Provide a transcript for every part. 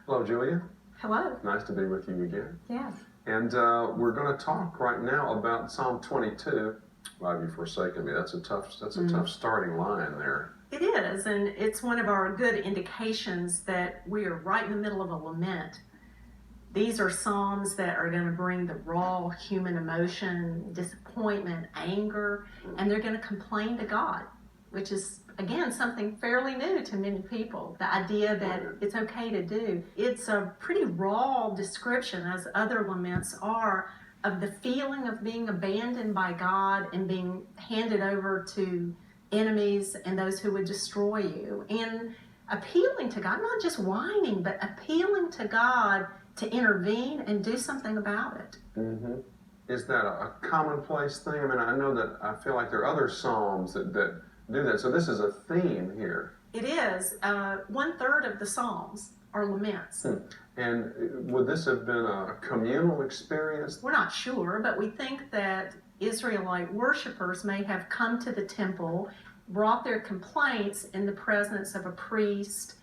Hello, Julia. Hello. Nice to be with you again. Yes. And we're going to talk right now about Psalm 22. Why have you forsaken me? That's a tough starting line there. It is, and it's one of our good indications that we are right in the middle of a lament. These are psalms that are going to bring the raw human emotion, disappointment, anger, and they're going to complain to God, which is, again, something fairly new to many people. The idea that it's okay to do. It's a pretty raw description, as other laments are, of the feeling of being abandoned by God and being handed over to enemies and those who would destroy you. And appealing to God, not just whining, but appealing to God to intervene and do something about it. Mm-hmm. Is that a commonplace thing? I mean, I know that I feel like there are other psalms that do that. So this is a theme here. It is. 1/3 of the psalms are laments. And would this have been a communal experience? We're not sure, but we think that Israelite worshipers may have come to the temple, brought their complaints in the presence of a priest,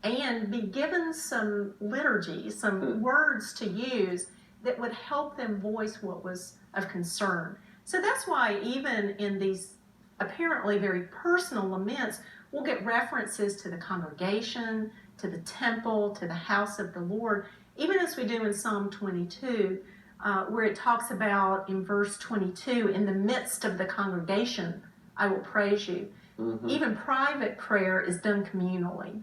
and be given some liturgy, some words to use that would help them voice what was of concern. So that's why even in these apparently very personal laments, we'll get references to the congregation, to the temple, to the house of the Lord, even as we do in Psalm 22, where it talks about in verse 22, in the midst of the congregation, I will praise you. Mm-hmm. Even private prayer is done communally.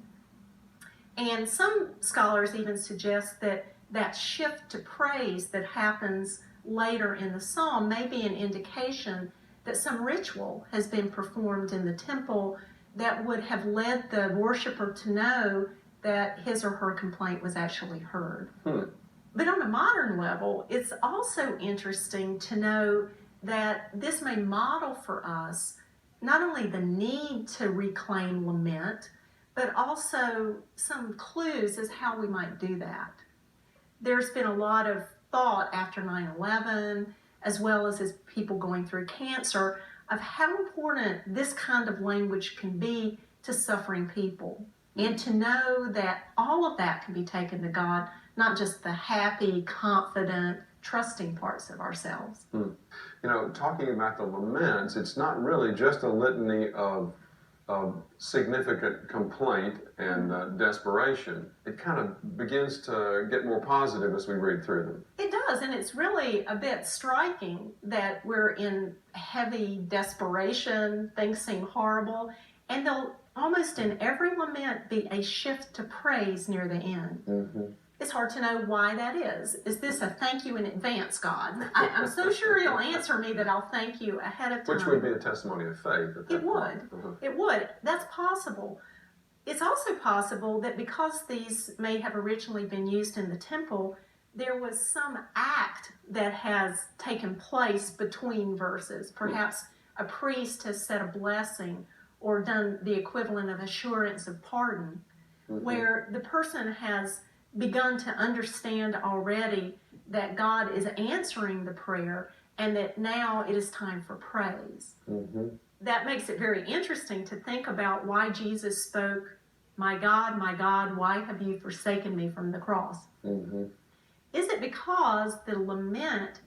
And some scholars even suggest that that shift to praise that happens later in the psalm may be an indication that some ritual has been performed in the temple that would have led the worshiper to know that his or her complaint was actually heard. But on a modern level, it's also interesting to know that this may model for us not only the need to reclaim lament, but also some clues as how we might do that. There's been a lot of thought after 9/11, as well as people going through cancer, of how important this kind of language can be to suffering people. And to know that all of that can be taken to God, not just the happy, confident, trusting parts of ourselves. You know, talking about the laments, it's not really just a litany of significant complaint and desperation. It kind of begins to get more positive as we read through them. It does, and it's really a bit striking that we're in heavy desperation, things seem horrible, and there'll almost in every lament be a shift to praise near the end. Mm-hmm. It's hard to know why that is. Is this a thank you in advance, God? I'm so sure you'll answer me that I'll thank you ahead of time. Which would be a testimony of faith at that point. It would. That's possible. It's also possible that because these may have originally been used in the temple, there was some act that has taken place between verses. Perhaps a priest has said a blessing or done the equivalent of assurance of pardon, where the person has begun to understand already that God is answering the prayer and that now it is time for praise. Mm-hmm. That makes it very interesting to think about why Jesus spoke, my God, why have you forsaken me from the cross? Mm-hmm. Is it because the lament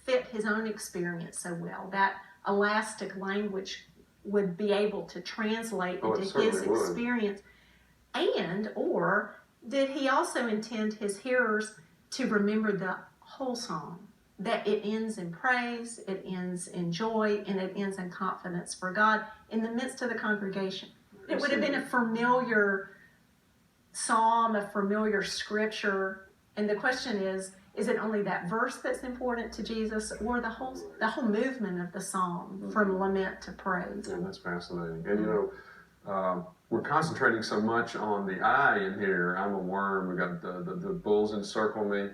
fit his own experience so well, that elastic language would be able to translate into his experience? Or did he also intend his hearers to remember the whole psalm? That it ends in praise, it ends in joy, and it ends in confidence for God in the midst of the congregation. It would have been a familiar psalm, a familiar scripture. And the question is it only that verse that's important to Jesus, or the whole movement of the psalm from lament to praise? Yeah, that's fascinating. And you know, we're concentrating so much on the I in here. I'm a worm. We got the bulls encircle me.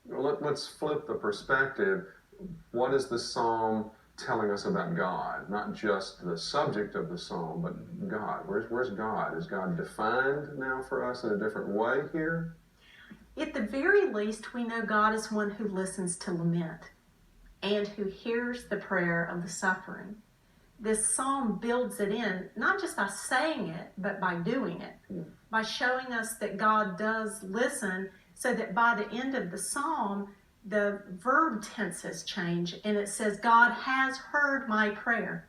Let's flip the perspective. What is the psalm telling us about God? Not just the subject of the psalm, but God. Where's God? Is God defined now for us in a different way here? At the very least, we know God is one who listens to lament and who hears the prayer of the suffering. this psalm builds it in, not just by saying it, but by doing it, by showing us that God does listen, so that by the end of the psalm, the verb tenses change and it says, God has heard my prayer.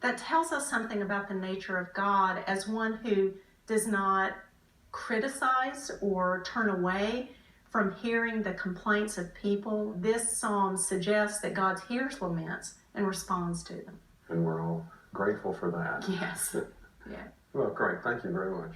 That tells us something about the nature of God as one who does not criticize or turn away from hearing the complaints of people. This psalm suggests that God hears laments and responds to them. And we're all grateful for that. Yes. Yeah. Well, great. Thank you very much.